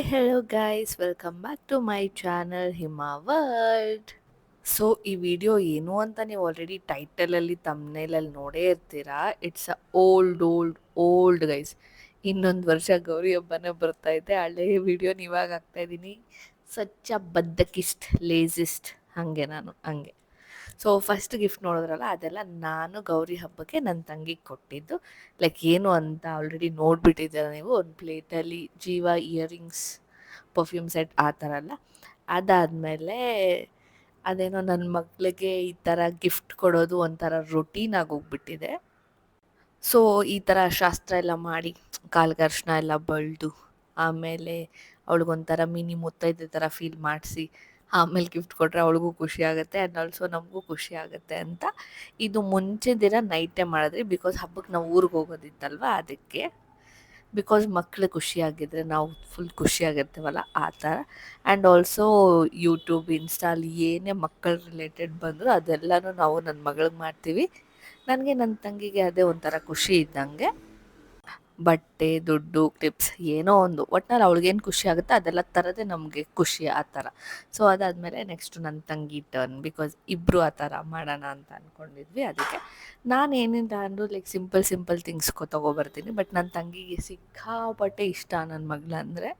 Hello guys, welcome back to my channel Hima World. So ಈ video ಏನು ಅಂತ ನೀವು ಆಲ್ರೆಡಿ ಟೈಟಲಲ್ಲಿ ತಮ್ನೇಲಲ್ಲಿ ನೋಡೇ ಇರ್ತೀರಾ. It's a old guys. ಇನ್ನೊಂದು ವರ್ಷ ಗೌರಿ ಹಬ್ಬನೇ ಬರ್ತಾ ಇದೆ. ಹಳೆ ವಿಡಿಯೋನ ಇವಾಗ ಹಾಕ್ತಾ ಇದ್ದೀನಿ. ಸಚ್ಚ ಬದ್ದಕಿಸ್ಟ್ ಲೇಸಿಸ್ಟ್ ಹಾಗೆ ನಾನು ಹಂಗೆ. ಸೊ ಫಸ್ಟ್ ಗಿಫ್ಟ್ ನೋಡಿದ್ರಲ್ಲ, ಅದೆಲ್ಲ ನಾನು ಗೌರಿ ಹಬ್ಬಕ್ಕೆ ನನ್ನ ತಂಗಿಗೆ ಕೊಟ್ಟಿದ್ದು. ಲೈಕ್ ಏನು ಅಂತ ಆಲ್ರೆಡಿ ನೋಡಿಬಿಟ್ಟಿದ್ದೀರ ನೀವು. ಒಂದು ಪ್ಲೇಟಲ್ಲಿ ಜೀವ ಇಯರಿಂಗ್ಸ್, ಪರ್ಫ್ಯೂಮ್ ಸೆಟ್ ಆ ಥರ ಎಲ್ಲ. ಅದಾದಮೇಲೆ ಅದೇನೋ ನನ್ನ ಮಗಳಿಗೆ ಈ ಥರ ಗಿಫ್ಟ್ ಕೊಡೋದು ಒಂಥರ ರೊಟೀನ್ ಆಗೋಗ್ಬಿಟ್ಟಿದೆ. ಸೊ ಈ ಥರ ಶಾಸ್ತ್ರ ಎಲ್ಲ ಮಾಡಿ ಕಾಲ್ಗೆ ಅರ್ಶಿನ ಎಲ್ಲ ಬಳ್ದು ಆಮೇಲೆ ಅವಳಿಗೊಂಥರ ಮಿನಿ ಮುತ್ತೈದೆ ಥರ ಫೀಲ್ ಮಾಡಿಸಿ ಆಮೇಲೆ ಗಿಫ್ಟ್ ಕೊಟ್ಟರೆ ಅವಳಿಗೂ ಖುಷಿ ಆಗುತ್ತೆ ಆ್ಯಂಡ್ ಆಲ್ಸೋ ನಮಗೂ ಖುಷಿ ಆಗುತ್ತೆ ಅಂತ ಇದು ಮುಂಚೆ ದಿನ ನೈಟೇ ಮಾಡಿದ್ರಿ. ಬಿಕಾಸ್ ಹಬ್ಬಕ್ಕೆ ನಾವು ಊರಿಗೆ ಹೋಗೋದಿತ್ತಲ್ವ, ಅದಕ್ಕೆ. ಬಿಕಾಸ್ ಮಕ್ಕಳು ಖುಷಿಯಾಗಿದ್ದರೆ ನಾವು ಫುಲ್ ಖುಷಿಯಾಗಿರ್ತೀವಲ್ಲ, ಆ ಥರ. ಆ್ಯಂಡ್ ಆಲ್ಸೋ ಯೂಟ್ಯೂಬ್, ಇನ್ಸ್ಟಾಲ್ ಏನೇ ಮಕ್ಕಳ ರಿಲೇಟೆಡ್ ಬಂದರೂ ಅದೆಲ್ಲನೂ ನಾವು ನನ್ನ ಮಗಳಿಗೆ ಮಾಡ್ತೀವಿ. ನನಗೆ ನನ್ನ ತಂಗಿಗೆ ಅದೇ ಒಂಥರ ಖುಷಿ ಇದ್ದಂಗೆ. ಬಟ್ಟೆ, ದುಡ್ಡು, ಕ್ಲಿಪ್ಸ್ ಏನೋ ಒಂದು ಒಟ್ನಲ್ಲಿ ಅವಳಿಗೇನು ಖುಷಿ ಆಗುತ್ತೆ ಅದೆಲ್ಲ ತರದೇ ನಮಗೆ ಖುಷಿ, ಆ ಥರ. ಸೊ ಅದಾದಮೇಲೆ ನೆಕ್ಸ್ಟು ನನ್ನ ತಂಗಿ ಟರ್ನ್. ಬಿಕಾಸ್ ಇಬ್ಬರು ಆ ಥರ ಮಾಡೋಣ ಅಂತ ಅಂದ್ಕೊಂಡಿದ್ವಿ. ಅದಕ್ಕೆ ನಾನು ಏನಿಲ್ಲ ಅಂದರೂ ಲೈಕ್ ಸಿಂಪಲ್ ಥಿಂಗ್ಸ್ ತೊಗೊಬರ್ತೀನಿ. ಬಟ್ ನನ್ನ ತಂಗಿಗೆ ಸಿಕ್ಕಾಪಟ್ಟೆ ಇಷ್ಟ ನನ್ನ ಮಗಳಂದರೆ.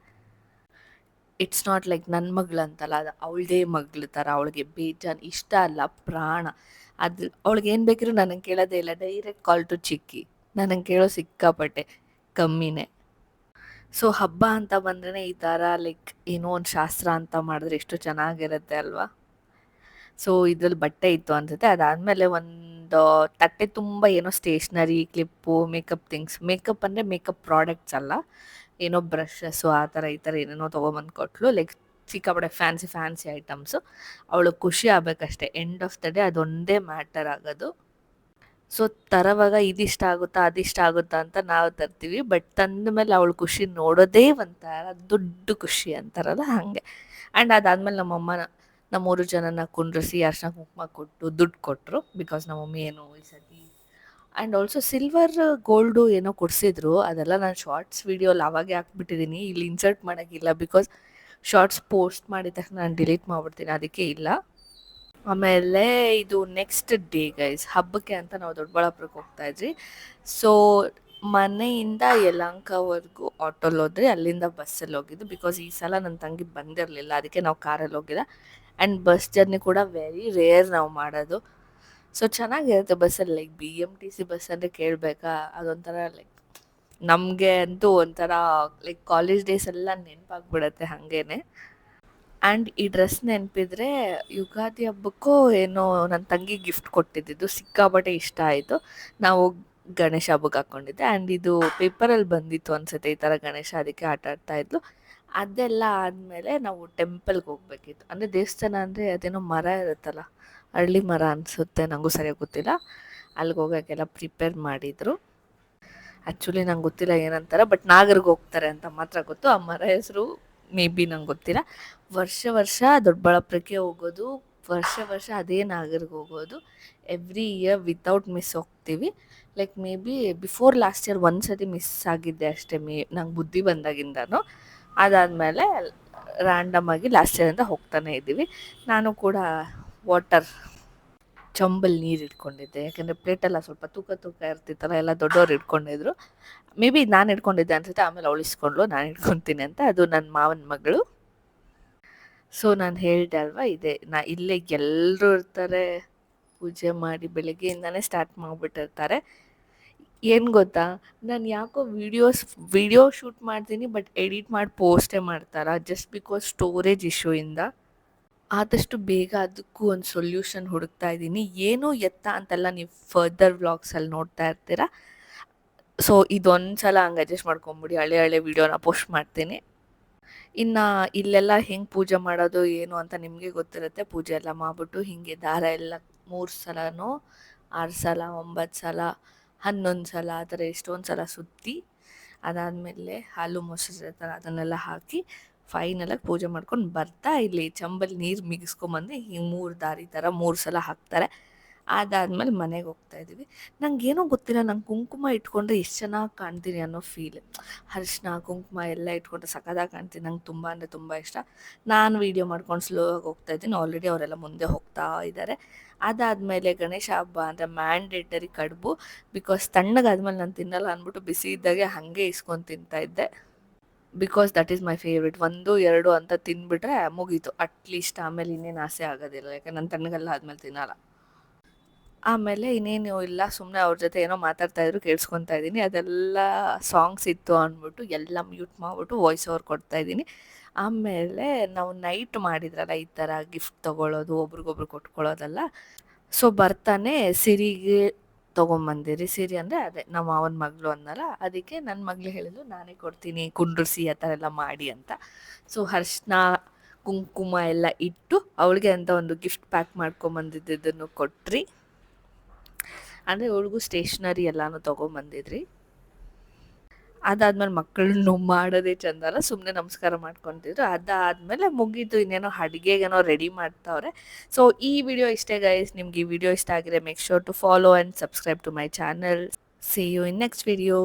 ಇಟ್ಸ್ ನಾಟ್ ಲೈಕ್ ನನ್ನ ಮಗಳು ಅಂತಲ್ಲ, ಅದು ಅವಳದೇ ಮಗಳ ಥರ. ಅವಳಿಗೆ ಬೇಜಾನ್ ಇಷ್ಟ ಅಲ್ಲ, ಪ್ರಾಣ. ಅದು ಅವಳಿಗೆ ಏನು ಬೇಕಿದ್ರು ನನಗೆ ಕೇಳೋದೇ ಇಲ್ಲ, ಡೈರೆಕ್ಟ್ ಕಾಲ್ ಟು ಚಿಕ್ಕಿ. ನನಗೆ ಕೇಳೋ ಸಿಕ್ಕಾಪಟ್ಟೆ ಕಮ್ಮಿನೇ. ಸೊ ಹಬ್ಬ ಅಂತ ಬಂದ್ರೇ ಈ ಥರ ಲೈಕ್ ಏನೋ ಒಂದು ಶಾಸ್ತ್ರ ಅಂತ ಮಾಡಿದ್ರೆ ಎಷ್ಟು ಚೆನ್ನಾಗಿರುತ್ತೆ ಅಲ್ವಾ. ಸೊ ಇದ್ರಲ್ಲಿ ಬಟ್ಟೆ ಇತ್ತು ಅನಿಸುತ್ತೆ. ಅದಾದಮೇಲೆ ಒಂದು ತಟ್ಟೆ ತುಂಬ ಏನೋ stationery, clip, makeup things. Makeup ಅಂದರೆ ಮೇಕಪ್ ಪ್ರಾಡಕ್ಟ್ಸ್ ಅಲ್ಲ, ಏನೋ ಬ್ರಷಸ್ಸು ಆ ಥರ ಈ ಥರ ಏನೇನೋ ತೊಗೊಂಬಂದು ಕೊಟ್ಟಳು. ಲೈಕ್ ಸಿಕ್ಕಾಪಟ್ಟೆ ಫ್ಯಾನ್ಸಿ ಐಟಮ್ಸು. ಅವಳಿಗೆ ಖುಷಿ ಆಗಬೇಕಷ್ಟೆ. ಎಂಡ್ ಆಫ್ ದ ಡೇ ಅದೊಂದೇ ಮ್ಯಾಟರ್ ಆಗೋದು. ಸೊ ತರೋವಾಗ ಇದಿಷ್ಟ ಆಗುತ್ತಾ ಅದಿಷ್ಟ ಆಗುತ್ತಾ ಅಂತ ನಾವು ತರ್ತೀವಿ. ಬಟ್ ತಂದ ಮೇಲೆ ಅವಳು ಖುಷಿ ನೋಡೋದೇ ಒಂಥರ ದೊಡ್ಡ ಖುಷಿ ಅಂತಾರಲ್ಲ, ಹಾಗೆ. ಆ್ಯಂಡ್ ಅದಾದಮೇಲೆ ನಮ್ಮ 3 ಜನನ ಕುಂಡ್ರಿಸಿ ಅರ್ಶಿನ ಕುಂಕುಮ ಕೊಟ್ಟು ದುಡ್ಡು ಕೊಟ್ಟರು. ಬಿಕಾಸ್ ನಮ್ಮ ಮಮ್ಮಿ ಏನು ಈ ಸತಿ. ಆ್ಯಂಡ್ ಆಲ್ಸೋ ಸಿಲ್ವರ್ ಗೋಲ್ಡು ಏನೋ ಕೊಡಿಸಿದ್ರು. ಅದೆಲ್ಲ ನಾನು ಶಾರ್ಟ್ಸ್ ವೀಡಿಯೋಲಿ ಆವಾಗೇ ಹಾಕ್ಬಿಟ್ಟಿದ್ದೀನಿ. ಇಲ್ಲಿ ಇನ್ಸರ್ಟ್ ಮಾಡೋಕ್ಕಿಲ್ಲ. ಬಿಕಾಸ್ ಶಾರ್ಟ್ಸ್ ಪೋಸ್ಟ್ ಮಾಡಿದ ತಕ್ಷಣ ನಾನು ಡಿಲೀಟ್ ಮಾಡಿಬಿಡ್ತೀನಿ, ಅದಕ್ಕೆ ಇಲ್ಲ. ಆಮೇಲೆ ಇದು ನೆಕ್ಸ್ಟ್ ಡೇ ಗೈಸ್, ಹಬ್ಬಕ್ಕೆ ಅಂತ ನಾವು ದೊಡ್ಡಬಳ್ಳಾಪುರಕ್ಕೆ ಹೋಗ್ತಾಯಿದ್ವಿ. ಸೊ ಮನೆಯಿಂದ ಯಲಹಂಕವರೆಗೂ ಆಟೋಲ್ಲಿ ಹೋದ್ರಿ, ಅಲ್ಲಿಂದ ಬಸ್ಸಲ್ಲಿ ಹೋಗಿದ್ದು. ಬಿಕಾಸ್ ಈ ಸಲ ನನ್ನ ತಂಗಿ ಬಂದಿರಲಿಲ್ಲ, ಅದಕ್ಕೆ ನಾವು ಕಾರಲ್ಲಿ ಹೋಗಿಲ್ಲ. ಆ್ಯಂಡ್ ಬಸ್ ಜರ್ನಿ ಕೂಡ ವೆರಿ ರೇರ್ ನಾವು ಮಾಡೋದು. ಸೊ ಚೆನ್ನಾಗಿರುತ್ತೆ ಬಸ್ಸಲ್ಲಿ. ಲೈಕ್ BMTC ಬಸ್ ಅಂದರೆ ಕೇಳಬೇಕಾ, ಅದೊಂಥರ ಲೈಕ್ ನಮಗೆ ಅಂತೂ ಒಂಥರ ಲೈಕ್ ಕಾಲೇಜ್ ಡೇಸ್ ಎಲ್ಲ ನೆನಪಾಗ್ಬಿಡತ್ತೆ ಹಾಗೇನೆ. ಆ್ಯಂಡ್ ಈ ಡ್ರೆಸ್ ನೆನಪಿದ್ರೆ ಯುಗಾದಿ ಹಬ್ಬಕ್ಕೂ ಏನೋ ನನ್ನ ತಂಗಿ ಗಿಫ್ಟ್ ಕೊಟ್ಟಿದ್ದು ಸಿಕ್ಕಾಪಟ್ಟೆ ಇಷ್ಟ ಆಯಿತು. ನಾವು ಗಣೇಶ ಹಬ್ಬಕ್ಕೆ ಹಾಕ್ಕೊಂಡಿದ್ದೆ. ಆ್ಯಂಡ್ ಇದು ಪೇಪರಲ್ಲಿ ಬಂದಿತ್ತು ಅನಿಸುತ್ತೆ ಈ ಥರ ಗಣೇಶ, ಅದಕ್ಕೆ ಆಟ ಆಡ್ತಾಯಿದ್ಲು. ಅದೆಲ್ಲ ಆದಮೇಲೆ ನಾವು ಟೆಂಪಲ್ಗೆ ಹೋಗ್ಬೇಕಿತ್ತು. ಅಂದರೆ ದೇವಸ್ಥಾನ ಅಂದರೆ ಅದೇನೋ ಮರ ಇರುತ್ತಲ್ಲ, ಅರಳಿ ಮರ ಅನಿಸುತ್ತೆ, ನನಗೂ ಸರಿಯಾಗಿ ಗೊತ್ತಿಲ್ಲ. ಅಲ್ಲಿಗೆ ಹೋಗೋಕ್ಕೆಲ್ಲ ಪ್ರಿಪೇರ್ ಮಾಡಿದರು. ಆ್ಯಕ್ಚುಲಿ ನಂಗೆ ಗೊತ್ತಿಲ್ಲ ಏನಂತಾರೆ, ಬಟ್ ನಾಗರ್ಗೆ ಹೋಗ್ತಾರೆ ಅಂತ ಮಾತ್ರ ಗೊತ್ತು. ಆ ಮರ ಹೆಸರು ಮೇ ಬಿ ನಂಗೆ ಗೊತ್ತಿಲ್ಲ. ವರ್ಷ ದೊಡ್ಡಬಳ್ಳಾಪುರಕ್ಕೆ ಹೋಗೋದು, ವರ್ಷ ಅದೇ ನಾಗರ್ಗೆ ಹೋಗೋದು. ಎವ್ರಿ ಇಯರ್ ವಿತೌಟ್ ಮಿಸ್ ಹೋಗ್ತೀವಿ. Like may be before last year ಒಂದು ಸತಿ ಮಿಸ್ ಆಗಿದ್ದೆ ಅಷ್ಟೇ, ನಂಗೆ ಬುದ್ಧಿ ಬಂದಾಗಿಂದನೂ. ಅದಾದಮೇಲೆ ರ್ಯಾಂಡಮ್ ಆಗಿ ಲಾಸ್ಟ್ ಇಯರಿಂದ ಹೋಗ್ತಾನೆ ಇದ್ದೀವಿ. ನಾನು ಕೂಡ ವಾಟರ್ ಚಂಬಲ್ಲಿ ನೀರು ಇಟ್ಕೊಂಡಿದ್ದೆ. ಯಾಕೆಂದರೆ ಪ್ಲೇಟೆಲ್ಲ ಸ್ವಲ್ಪ ತೂಕ ಇರ್ತಿತ್ತಲ್ಲ, ಎಲ್ಲ ದೊಡ್ಡವ್ರು ಇಟ್ಕೊಂಡಿದ್ರು. ಮೇ ಬಿ ನಾನು ಇಟ್ಕೊಂಡಿದ್ದೆ ಅನಿಸುತ್ತೆ. ಆಮೇಲೆ ಅವಳು ಇಸ್ಕೊಂಡ್ಳು, ನಾನು ಇಟ್ಕೊತೀನಿ ಅಂತ. ಅದು ನನ್ನ ಮಾವನ ಮಗಳು. ಸೊ ನಾನು ಹೇಳಿದೆ ಅಲ್ವಾ, ಇದೆ ಇಲ್ಲೇ ಎಲ್ಲರೂ ಇರ್ತಾರೆ, ಪೂಜೆ ಮಾಡಿ ಬೆಳಗ್ಗೆಯಿಂದನೇ ಸ್ಟಾರ್ಟ್ ಮಾಡಿಬಿಟ್ಟಿರ್ತಾರೆ. ಏನು ಗೊತ್ತಾ, ನಾನು ಯಾಕೋ ವಿಡಿಯೋ ಶೂಟ್ ಮಾಡ್ತೀನಿ, ಬಟ್ ಎಡಿಟ್ ಮಾಡಿ ಪೋಸ್ಟೇ ಮಾಡ್ತಾರೆ. ಜಸ್ಟ್ ಬಿಕಾಸ್ ಸ್ಟೋರೇಜ್ ಇಶ್ಯೂಯಿಂದ. ಆದಷ್ಟು ಬೇಗ ಅದಕ್ಕೂ ಒಂದು ಸೊಲ್ಯೂಷನ್ ಹುಡುಕ್ತಾ ಇದ್ದೀನಿ. ಏನು ಎತ್ತ ಅಂತೆಲ್ಲ ನೀವು ಫರ್ದರ್ ವ್ಲಾಗ್ಸಲ್ಲಿ ನೋಡ್ತಾ ಇರ್ತೀರ. ಸೊ ಇದೊಂದು ಸಲ ಹಂಗೆ ಅಡ್ಜಸ್ಟ್ ಮಾಡ್ಕೊಂಬಿಡಿ, ಹಳೆ ವೀಡಿಯೋನ ಪೋಸ್ಟ್ ಮಾಡ್ತೀನಿ. ಇನ್ನು ಇಲ್ಲೆಲ್ಲ ಹೆಂಗೆ ಪೂಜೆ ಮಾಡೋದು ಏನು ಅಂತ ನಿಮಗೆ ಗೊತ್ತಿರುತ್ತೆ. ಪೂಜೆ ಎಲ್ಲ ಮಾಡಿಬಿಟ್ಟು ಹೀಗೆ ದಾರ ಎಲ್ಲ 3 ಸಲನೋ 6 ಸಲ 9 ಸಲ 11 ಸಲ ಆ ಥರ ಎಷ್ಟೊಂದು ಸಲ ಸುತ್ತಿ, ಅದಾದಮೇಲೆ ಹಾಲು ಮೊಸರು ಇರ್ತಾರೆ ಅದನ್ನೆಲ್ಲ ಹಾಕಿ ಫೈನಲಾಗಿ ಪೂಜೆ ಮಾಡ್ಕೊಂಡು ಬರ್ತಾ ಇಲ್ಲಿ ಚಂಬಲ್ಲಿ ನೀರು ಮಿಗಿಸ್ಕೊಂಬಂದು ಹಿಂಗೆ 3 ದಾರಿ ಥರ 3 ಸಲ ಹಾಕ್ತಾರೆ. ಅದಾದ್ಮೇಲೆ ಮನೆಗೆ ಹೋಗ್ತಾ ಇದ್ದೀವಿ. ನಂಗೇನೋ ಗೊತ್ತಿಲ್ಲ, ನಂಗೆ ಕುಂಕುಮ ಇಟ್ಕೊಂಡ್ರೆ ಎಷ್ಟು ಚೆನ್ನಾಗಿ ಕಾಣ್ತೀನಿ ಅನ್ನೋ ಫೀಲ್. ಅರಿಶಿನ ಕುಂಕುಮ ಎಲ್ಲ ಇಟ್ಕೊಂಡ್ರೆ ಸಖತ್ತಾಗಿ ಕಾಣ್ತೀನಿ. ನಂಗೆ ತುಂಬ ಅಂದರೆ ತುಂಬ ಇಷ್ಟ. ನಾನು ವೀಡಿಯೋ ಮಾಡ್ಕೊಂಡು ಸ್ಲೋ ಆಗಿ ಹೋಗ್ತಾ ಇದ್ದೀನಿ. ಆಲ್ರೆಡಿ ಅವರೆಲ್ಲ ಮುಂದೆ ಹೋಗ್ತಾ ಇದ್ದಾರೆ. ಅದಾದಮೇಲೆ ಗಣೇಶ ಹಬ್ಬ ಅಂದರೆ ಮ್ಯಾಂಡೇಟರಿ ಕಡುಬು. ಬಿಕಾಸ್ ತಣ್ಣಗಾದ್ಮೇಲೆ ನಾನು ತಿನ್ನಲ್ಲ ಅಂದ್ಬಿಟ್ಟು ಬಿಸಿ ಇದ್ದಾಗೆ ಹಾಗೆ ಇಸ್ಕೊಂಡು ತಿಂತಾ ಇದ್ದೆ. Because that is my favourite. 1, 2 ಅಂತ ತಿಂದ್ಬಿಟ್ರೆ ಮುಗೀತು ಅಟ್ಲೀಸ್ಟ್. ಆಮೇಲೆ ಇನ್ನೇನು ಆಸೆ ಆಗೋದಿಲ್ಲ, ಯಾಕೆ ನಾನು ತಣ್ಣಗೆಲ್ಲ ಆದಮೇಲೆ ತಿನ್ನಲ್ಲ. ಆಮೇಲೆ ಇನ್ನೇನು ಇಲ್ಲ, ಸುಮ್ಮನೆ ಅವ್ರ ಜೊತೆ ಏನೋ ಮಾತಾಡ್ತಾ ಇದ್ರು ಕೇಳಿಸ್ಕೊತಾ ಇದ್ದೀನಿ. ಅದೆಲ್ಲ ಸಾಂಗ್ಸ್ ಇತ್ತು ಅಂದ್ಬಿಟ್ಟು ಎಲ್ಲ ಮ್ಯೂಟ್ ಮಾಡಿಬಿಟ್ಟು ವಾಯ್ಸ್ ಓವರ್ ಕೊಡ್ತಾ ಇದ್ದೀನಿ. ಆಮೇಲೆ ನಾವು ನೈಟ್ ಮಾಡಿದ್ರಲ್ಲ ಈ ಥರ ಗಿಫ್ಟ್ ತೊಗೊಳ್ಳೋದು, ಒಬ್ರಿಗೊಬ್ರು ಕೊಟ್ಕೊಳ್ಳೋದೆಲ್ಲ. ಸೊ ಬರ್ತಾನೆ ಸಿರಿಗೆ ತೊಗೊಂಬಂದಿರಿ. ಸಿರಿ ಅಂದರೆ ಅದೇ ನಮ್ಮ ಮಾವನ ಮಗಳು ಅಂದಲ್ಲ, ಅದಕ್ಕೆ ನನ್ನ ಮಗಳು ಹೇಳಿದ್ಲು ನಾನೇ ಕೊಡ್ತೀನಿ ಕುಂಡ್ರಿಸಿ ಆ ಥರ ಎಲ್ಲ ಮಾಡಿ ಅಂತ. ಸೊ ಅರಿಶಿನ ಕುಂಕುಮ ಎಲ್ಲ ಇಟ್ಟು ಅವಳಿಗೆ ಅಂತ ಒಂದು ಗಿಫ್ಟ್ ಪ್ಯಾಕ್ ಮಾಡ್ಕೊಂಬಂದಿದ್ದನ್ನು ಕೊಟ್ರಿ. ಅಂದರೆ ಅವಳಿಗೂ ಸ್ಟೇಷ್ನರಿ ಎಲ್ಲನೂ ತೊಗೊಂಬಂದಿದ್ರಿ. ಅದಾದ್ಮೇಲೆ ಮಕ್ಕಳನ್ನು ಮಾಡೋದೇ ಚಂದ ಅಲ್ಲ, ಸುಮ್ಮನೆ ನಮಸ್ಕಾರ ಮಾಡ್ಕೊತಿದ್ರು. ಅದಾದಮೇಲೆ ಮುಗೀತು, ಇನ್ನೇನೋ ಅಡುಗೆಗೇನೋ ರೆಡಿ ಮಾಡ್ತಾವ್ರೆ. ಸೊ ಈ ವಿಡಿಯೋ ಇಷ್ಟೇ ಗೈಸ್. ನಿಮ್ಗೆ ಈ ವಿಡಿಯೋ ಇಷ್ಟ ಆಗಿದೆ make sure to follow and subscribe to my channel. See you in next video.